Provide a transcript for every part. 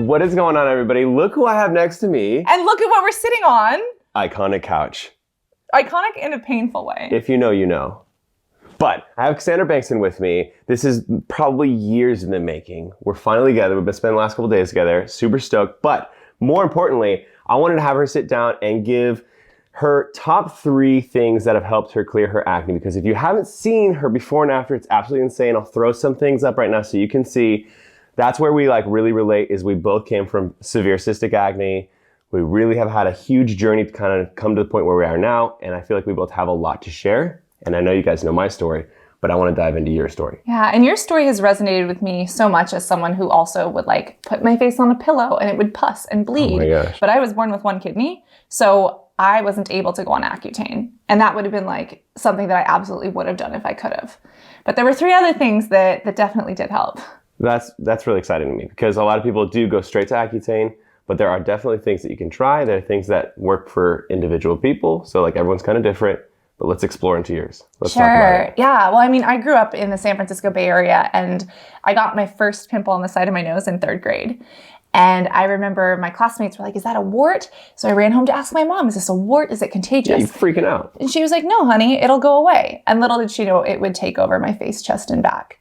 What is going on, everybody? Look who I have next to me. And look at what we're sitting on. Iconic couch. Iconic in a painful way. If you know, you know. But I have Cassandra Bankson with me. This is probably years in the making. We're finally together. We've been spending the last couple days together. Super stoked. But more importantly, I wanted to have her sit down and give her top 3 things that have helped her clear her acne. Because if you haven't seen her before and after, it's absolutely insane. I'll throw some things up right now so you can see. That's where we really relate, is we both came from severe cystic acne. We really have had a huge journey to kind of come to the point where we are now. And I feel like we both have a lot to share. And I know you guys know my story, but I want to dive into your story. Yeah, and your story has resonated with me so much as someone who also would put my face on a pillow and it would pus and bleed. Oh my gosh. But I was born with 1 kidney, so I wasn't able to go on Accutane. And that would have been something that I absolutely would have done if I could have. But there were 3 other things that definitely did help. That's really exciting to me, because a lot of people do go straight to Accutane, but there are definitely things that you can try. There are things that work for individual people. So everyone's kind of different, but let's explore into yours. Let's talk about it. Yeah. Well, I grew up in the San Francisco Bay Area, and I got my first pimple on the side of my nose in 3rd grade. And I remember my classmates were like, is that a wart? So I ran home to ask my mom, is this a wart? Is it contagious? Yeah, you're freaking out. And she was like, no, honey, it'll go away. And little did she know it would take over my face, chest, and back.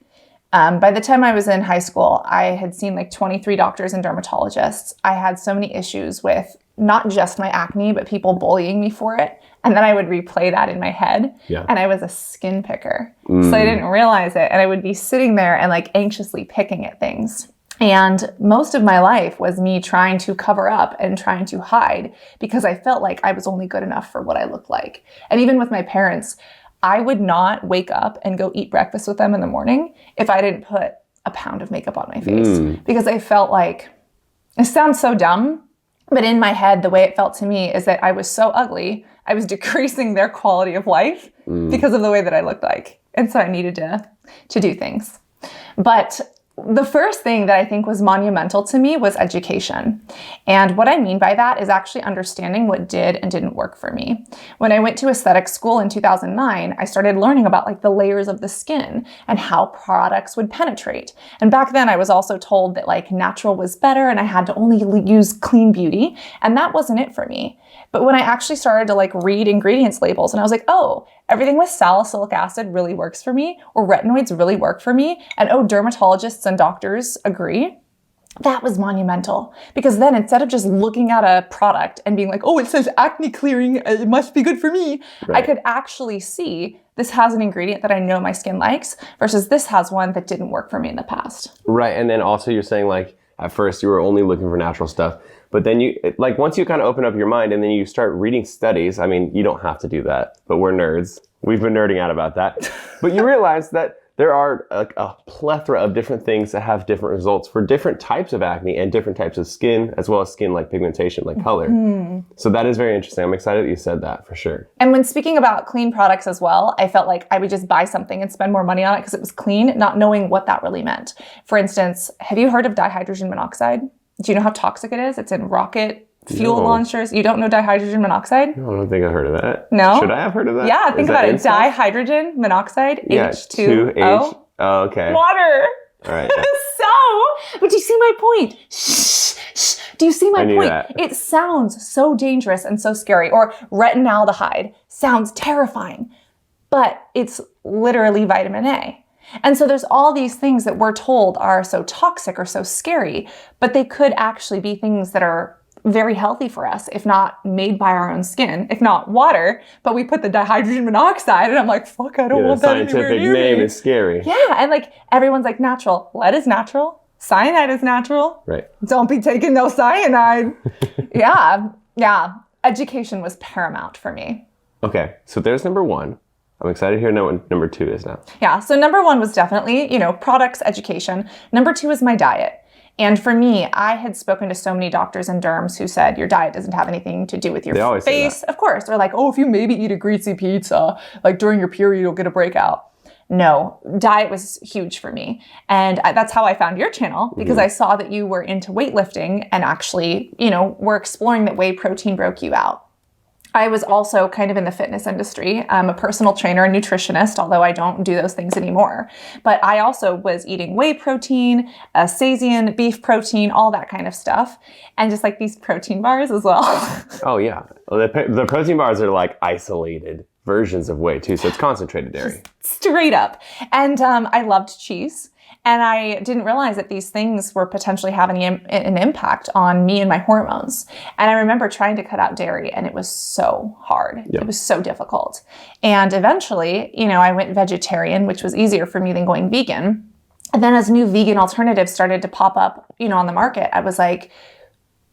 By the time I was in high school, I had seen 23 doctors and dermatologists. I had so many issues with not just my acne, but people bullying me for it. And then I would replay that in my head. Yeah. And I was a skin picker. So I didn't realize it. And I would be sitting there and anxiously picking at things. And most of my life was me trying to cover up and trying to hide, because I felt like I was only good enough for what I looked like. And even with my parents, I would not wake up and go eat breakfast with them in the morning if I didn't put a pound of makeup on my face. Because I felt like, it sounds so dumb, but in my head, the way it felt to me is that I was so ugly, I was decreasing their quality of life because of the way that I looked like. And so I needed to do things. But the first thing that I think was monumental to me was education. And what I mean by that is actually understanding what did and didn't work for me. When I went to aesthetic school in 2009, I started learning about the layers of the skin and how products would penetrate. And back then I was also told that natural was better and I had to only use clean beauty. And that wasn't it for me. But when I actually started to read ingredients labels, and I was like, oh, everything with salicylic acid really works for me, or retinoids really work for me, and oh, dermatologists and doctors agree. That was monumental, because then instead of just looking at a product and being like, oh, it says acne clearing, it must be good for me, right. I could actually see this has an ingredient that I know my skin likes versus this has one that didn't work for me in the past. Right, and then also you're saying at first you were only looking for natural stuff. But then once you kind of open up your mind and then you start reading studies, you don't have to do that, but we're nerds. We've been nerding out about that. But you realize that there are a plethora of different things that have different results for different types of acne and different types of skin, as well as skin pigmentation, color. So that is very interesting. I'm excited that you said that, for sure. And when speaking about clean products as well, I felt like I would just buy something and spend more money on it because it was clean, not knowing what that really meant. For instance, have you heard of dihydrogen monoxide? Do you know how toxic it is? It's in rocket fuel launchers. You don't know dihydrogen monoxide? No, I don't think I heard of that. No? Should I have heard of that? Yeah, think about it. Dihydrogen monoxide, yeah, H2O. Oh, okay. Water. All right. But do you see my point? Shh. Do you see my point? That. It sounds so dangerous and so scary. Or retinaldehyde sounds terrifying, but it's literally vitamin A. And so there's all these things that we're told are so toxic or so scary, but they could actually be things that are very healthy for us, if not made by our own skin, if not water, but we put the dihydrogen monoxide and I'm like, fuck, I don't want that anywhere near me. The scientific name is scary. Yeah, and everyone's like, natural. Lead is natural. Cyanide is natural. Right. Don't be taking no cyanide. Yeah. Education was paramount for me. Okay, so there's number 1. I'm excited to hear what number 2 is now. Yeah, so number 1 was definitely, products, education. Number 2 is my diet. And for me, I had spoken to so many doctors and derms who said your diet doesn't have anything to do with your face. Of course. They're like, oh, if you maybe eat a greasy pizza, during your period, you'll get a breakout. No, diet was huge for me. And that's how I found your channel, because I saw that you were into weightlifting and actually, were exploring that whey protein broke you out. I was also kind of in the fitness industry. I'm a personal trainer and nutritionist, although I don't do those things anymore. But I also was eating whey protein, Sasian beef protein, all that kind of stuff. And just like these protein bars as well. Oh, yeah. Well, the protein bars are like isolated versions of whey too. So it's concentrated dairy. Straight up. And I loved cheese. And I didn't realize that these things were potentially having an impact on me and my hormones. And I remember trying to cut out dairy, and it was so hard. Yep. It was so difficult. And eventually, I went vegetarian, which was easier for me than going vegan. And then as new vegan alternatives started to pop up, on the market, I was like,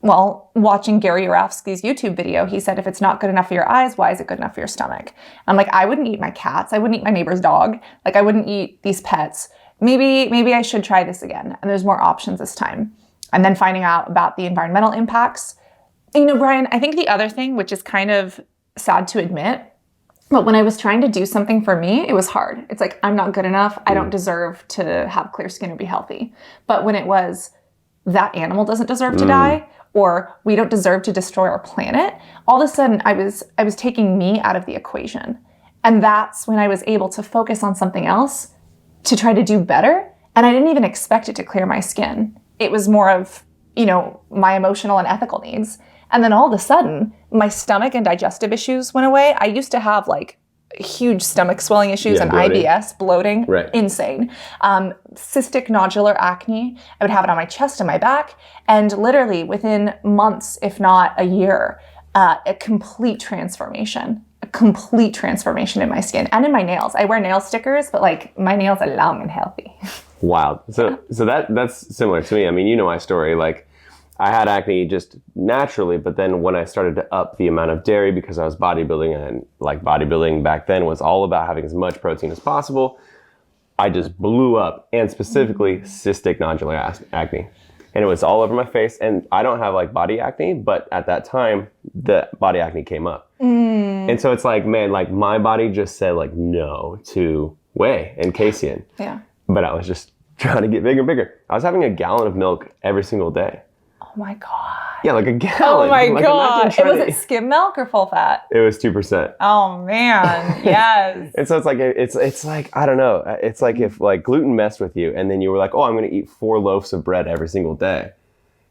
well, watching Gary Yourofsky's YouTube video, he said, if it's not good enough for your eyes, why is it good enough for your stomach? I'm like, I wouldn't eat my cats. I wouldn't eat my neighbor's dog. Like, I wouldn't eat these pets. Maybe I should try this again. And there's more options this time. And then finding out about the environmental impacts. Brian, I think the other thing, which is kind of sad to admit, but when I was trying to do something for me, it was hard. It's like, I'm not good enough. I don't deserve to have clear skin or be healthy. But when it was, that animal doesn't deserve to die, or we don't deserve to destroy our planet, all of a sudden I was taking me out of the equation. And that's when I was able to focus on something else to try to do better. And I didn't even expect it to clear my skin. It was more of, my emotional and ethical needs. And then all of a sudden, my stomach and digestive issues went away. I used to have like huge stomach swelling issues and bloating. IBS, bloating, insane. Cystic nodular acne. I would have it on my chest and my back. And literally within months, if not a year, a complete transformation in my skin and in my nails. I wear nail stickers, but like my nails are long and healthy. Wow. So that's similar to me. I mean, my story. Like, I had acne just naturally, but then when I started to up the amount of dairy because I was bodybuilding, and like bodybuilding back then was all about having as much protein as possible, I just blew up, and specifically cystic nodular acne. And it was all over my face. And I don't have like body acne, but at that time, the body acne came up. And so it's like, man, like my body just said like no to whey and casein. Yeah. But I was just trying to get bigger and bigger. I was having a gallon of milk every single day. Oh my God. Yeah, like a gallon. Oh my God. Was it skim milk or full fat? It was 2%. Oh man. Yes. And so it's like, I don't know. It's like if like gluten messed with you and then you were like, oh, I'm going to eat 4 loaves of bread every single day.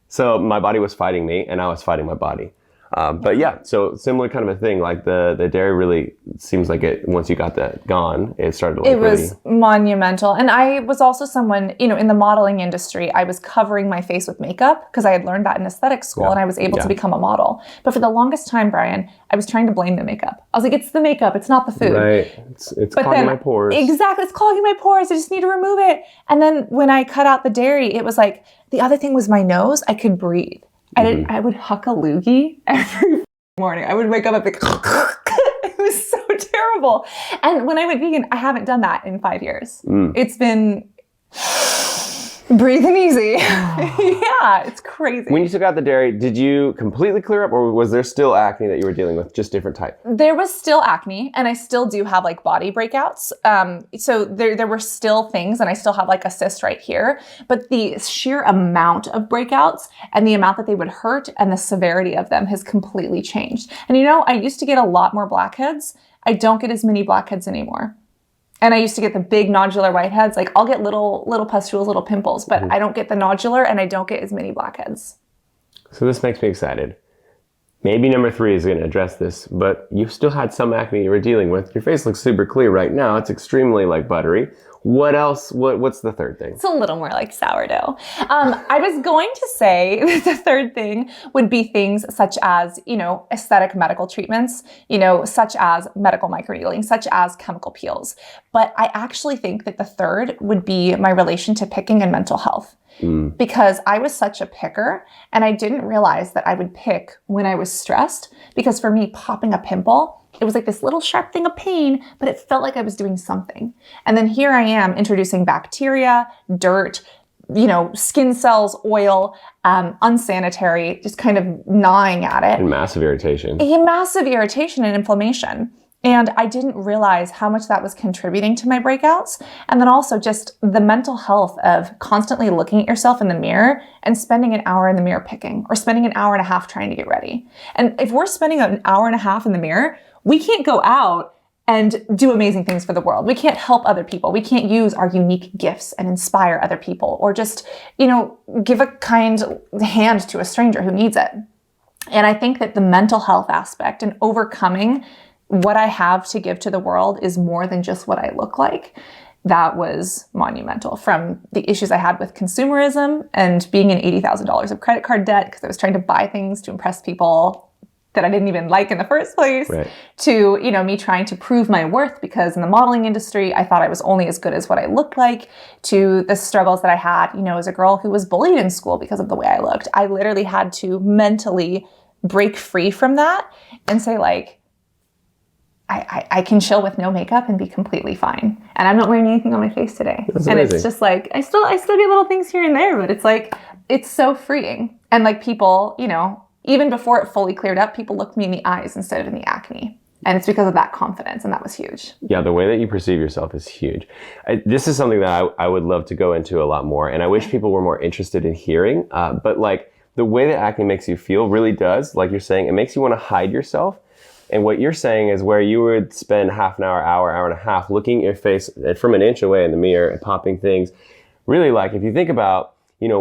So my body was fighting me and I was fighting my body. But yeah, so similar kind of a thing. Like the dairy really seems like it, once you got that gone, it started like it was monumental. And I was also someone, in the modeling industry, I was covering my face with makeup because I had learned that in aesthetic school and I was able to become a model. But for the longest time, Brian, I was trying to blame the makeup. I was like, it's the makeup, it's not the food. Right. It's clogging my pores. Exactly. It's clogging my pores. I just need to remove it. And then when I cut out the dairy, it was like, the other thing was my nose. I could breathe. I would huck a loogie every morning. I would wake up and be it was so terrible. And when I went vegan, I haven't done that in 5 years. It's been breathing easy. Yeah, it's crazy. When you took out the dairy, did you completely clear up, or was there still acne that you were dealing with, just different type? There was still acne, and I still do have like body breakouts. So there were still things, and I still have like a cyst right here. But the sheer amount of breakouts and the amount that they would hurt and the severity of them has completely changed. And I used to get a lot more blackheads. I don't get as many blackheads anymore. And I used to get the big nodular whiteheads. Like I'll get little pustules, little pimples, but I don't get the nodular and I don't get as many blackheads. So this makes me excited. Maybe number 3 is going to address this, but you still had some acne you were dealing with. Your face looks super clear right now. It's extremely like buttery. What else? What's the third thing? It's a little more like sourdough. I was going to say that the third thing would be things such as, aesthetic medical treatments, such as medical microneedling, such as chemical peels. But I actually think that the third would be my relation to picking and mental health. Because I was such a picker and I didn't realize that I would pick when I was stressed, because for me, popping a pimple, it was like this little sharp thing of pain, but it felt like I was doing something. And then here I am introducing bacteria, dirt, skin cells, oil, unsanitary, just kind of gnawing at it. And massive irritation. A massive irritation and inflammation. And I didn't realize how much that was contributing to my breakouts. And then also just the mental health of constantly looking at yourself in the mirror and spending an hour in the mirror picking, or spending an hour and a half trying to get ready. And if we're spending an hour and a half in the mirror, we can't go out and do amazing things for the world. We can't help other people. We can't use our unique gifts and inspire other people, or just, give a kind hand to a stranger who needs it. And I think that the mental health aspect and overcoming what I have to give to the world is more than just what I look like. That was monumental. From the issues I had with consumerism and being in $80,000 of credit card debt because I was trying to buy things to impress people that I didn't even like in the first place, right, to, me trying to prove my worth because in the modeling industry, I thought I was only as good as what I looked like, to the struggles that I had, as a girl who was bullied in school because of the way I looked. I literally had to mentally break free from that and say, like, I can chill with no makeup and be completely fine. And I'm not wearing anything on my face today. That's and amazing. It's just like, I still get little things here and there, but it's like, it's so freeing. And like people, even before it fully cleared up, people looked me in the eyes instead of in the acne. And it's because of that confidence, and that was huge. Yeah, the way that you perceive yourself is huge. This is something that I would love to go into a lot more, and I wish people were more interested in hearing. But like the way that acne makes you feel really does, like you're saying, it makes you want to hide yourself. And what you're saying is where you would spend half an hour, hour and a half looking at your face from an inch away in the mirror and popping things. Really, like if you think about,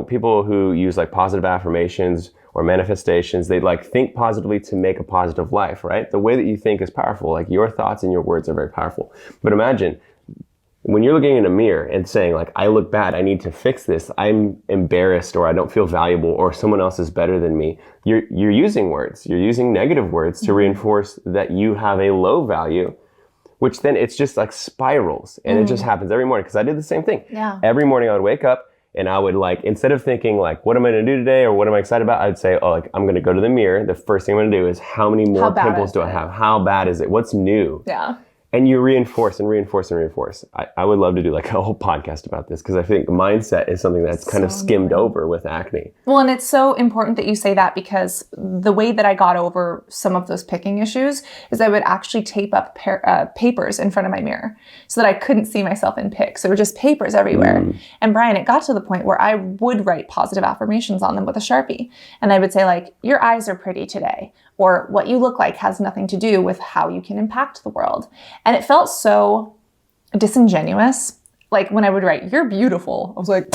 people who use like positive affirmations or manifestations, they like think positively to make a positive life, right? The way that you think is powerful. Like your thoughts and your words are very powerful. But imagine when you're looking in a mirror and saying like, I look bad, I need to fix this, I'm embarrassed, or I don't feel valuable, or someone else is better than me. You're using words, you're using negative words to reinforce that you have a low value, which then it's just like spirals. And it just happens every morning. Because I did the same thing. Yeah. Every morning I would wake up and I would like, instead of thinking like, what am I gonna do today? Or what am I excited about? I'd say, I'm gonna go to the mirror. The first thing I'm gonna do is how many more pimples do I have? How bad is it? What's new? Yeah. And you reinforce and reinforce and reinforce. I would love to do like a whole podcast about this because I think mindset is something that's kind of skimmed over with acne. Well, and it's so important that you say that because the way that I got over some of those picking issues is I would actually tape up papers in front of my mirror so that I couldn't see myself in pics. There were just papers everywhere. And Brian, it got to the point where I would write positive affirmations on them with a Sharpie. And I would say like, your eyes are pretty today. Or what you look like has nothing to do with how you can impact the world. And it felt so disingenuous. Like when I would write, you're beautiful, I was like,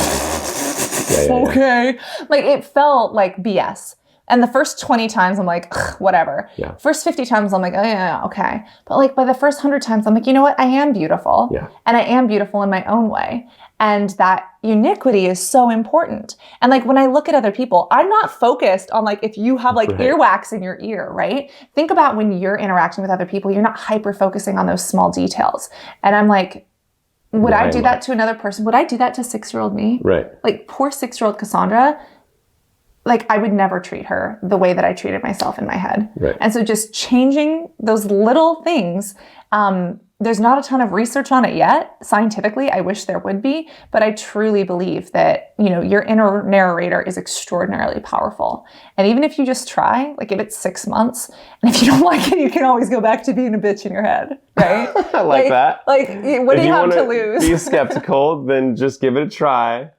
okay. Like it felt like BS. And the first 20 times I'm like, whatever. Yeah. First 50 times I'm like, oh yeah, okay. But like by the first 100 times I'm like, you know what? I am beautiful. Yeah. And I am beautiful in my own way. And that uniquity is so important. And like when I look at other people, I'm not focused on like if you have like earwax in your ear, right? Think about when you're interacting with other people, you're not hyper focusing on those small details. And I'm like, would I do that to another person? Would I do that to 6-year-old me? Right. Like poor 6-year-old Cassandra, like I would never treat her the way that I treated myself in my head. Right. And so just changing those little things, there's not a ton of research on it yet. Scientifically, I wish there would be, but I truly believe that, your inner narrator is extraordinarily powerful. And even if you just try, like give it 6 months, and if you don't like it, you can always go back to being a bitch in your head, right? I like that. Like, what do you have to lose? If you want to be skeptical, then just give it a try.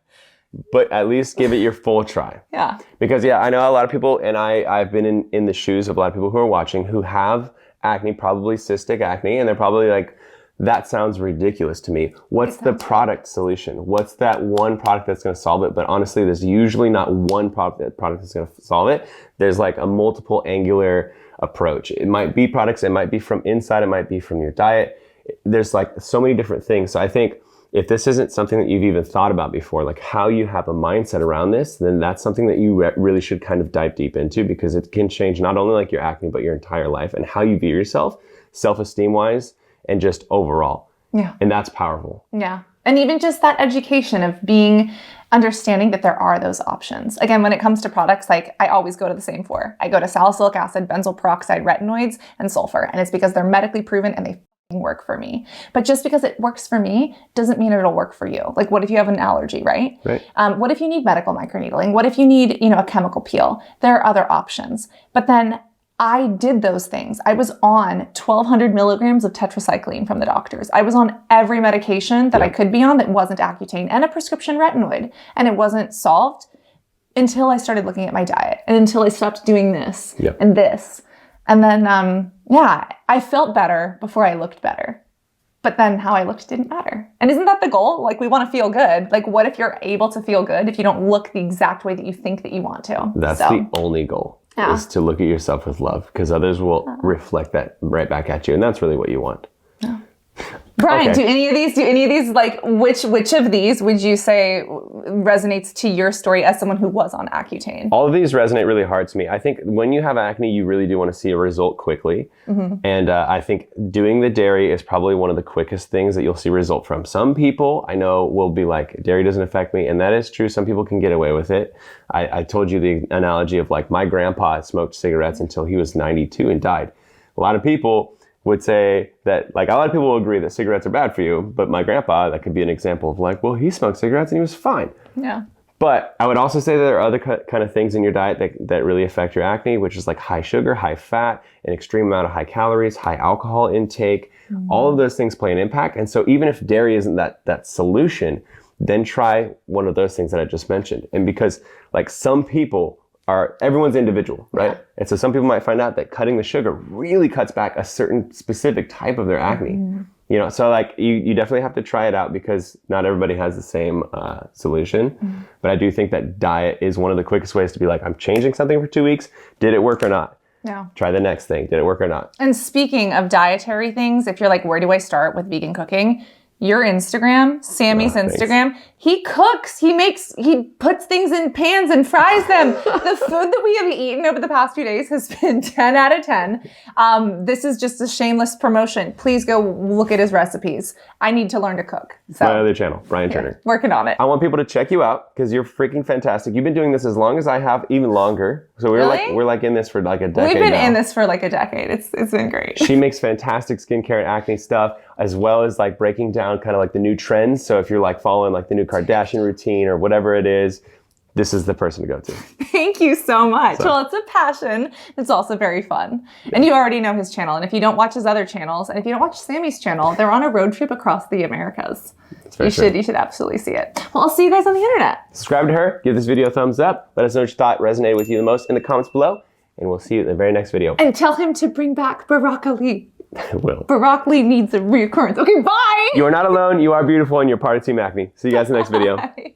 But at least give it your full try. Yeah. Because I know a lot of people, and I've been in the shoes of a lot of people who are watching who have acne, probably cystic acne, and they're probably like, that sounds ridiculous to me. What's the product solution? What's that one product that's going to solve it? But honestly, there's usually not one product that's going to solve it. There's like a multiple angular approach. It might be products, it might be from inside, it might be from your diet. There's like so many different things. So I think if this isn't something that you've even thought about before, like how you have a mindset around this, then that's something that you really should kind of dive deep into because it can change not only like your acne, but your entire life and how you view yourself, self-esteem wise, and just overall. Yeah. And that's powerful. Yeah. And even just that education of understanding that there are those options. Again, when it comes to products, like I always go to the same 4. I go to salicylic acid, benzoyl peroxide, retinoids, and sulfur. And it's because they're medically proven and they work for me. But just because it works for me doesn't mean it'll work for you. Like what if you have an allergy, right? Right. What if you need medical microneedling? What if you need, a chemical peel? There are other options. But then I did those things. I was on 1,200 milligrams of tetracycline from the doctors. I was on every medication that I could be on that wasn't Accutane and a prescription retinoid. And it wasn't solved until I started looking at my diet and until I stopped doing this and this. And then, I felt better before I looked better. But then how I looked didn't matter. And isn't that the goal? Like, we want to feel good. Like, what if you're able to feel good if you don't look the exact way that you think that you want to? That's the only goal. Yeah. Is to look at yourself with love, because others will reflect that right back at you, and that's really what you want. Yeah. Brian, do any of these, like, which of these would you say resonates to your story as someone who was on Accutane? All of these resonate really hard to me. I think when you have acne, you really do want to see a result quickly. And I think doing the dairy is probably one of the quickest things that you'll see a result from. Some people I know will be like, dairy doesn't affect me. And that is true. Some people can get away with it. I told you the analogy of, like, my grandpa smoked cigarettes until he was 92 and died. A lot of people would say that, like, a lot of people will agree that cigarettes are bad for you, but my grandpa, that could be an example of, like, well, he smoked cigarettes and he was fine. Yeah. But I would also say that there are other kind of things in your diet that really affect your acne, which is like high sugar, high fat, an extreme amount of high calories, high alcohol intake. All of those things play an impact. And so even if dairy isn't that solution, then try one of those things that I just mentioned. And because, like, some people everyone's individual, right? Yeah. And so some people might find out that cutting the sugar really cuts back a certain specific type of their acne. You know, so, like, you definitely have to try it out, because not everybody has the same solution. But I do think that diet is one of the quickest ways to be like, I'm changing something for 2 weeks. Did it work or not? Yeah. Try the next thing. Did it work or not? And speaking of dietary things, if you're like, where do I start with vegan cooking? Your Instagram, Sammy's Instagram, he cooks, he puts things in pans and fries them. The food that we have eaten over the past few days has been 10 out of 10. This is just a shameless promotion. Please go look at his recipes. I need to learn to cook. So, my other channel, Brian Turner. Working on it. I want people to check you out, because you're freaking fantastic. You've been doing this as long as I have, even longer. So we're like in this for like a decade. We've been now. in this for like a decade. It's been great. She makes fantastic skincare and acne stuff, as well as, like, breaking down kind of like the new trends. So if you're, like, following, like, the new Kardashian routine or whatever it is, this is the person to go to. Thank you so much. Well, it's a passion. It's also very fun. And you already know his channel. And if you don't watch his other channels, and if you don't watch Sammy's channel, they're on a road trip across the Americas. You should absolutely see it. Well, I'll see you guys on the internet. Subscribe to her. Give this video a thumbs up. Let us know what you thought resonated with you the most in the comments below. And we'll see you in the very next video. And tell him to bring back broccoli. I will. Broccoli needs a reoccurrence. Okay, bye! You are not alone. You are beautiful, and you're part of Team Acne. See you guys in the next video. Bye.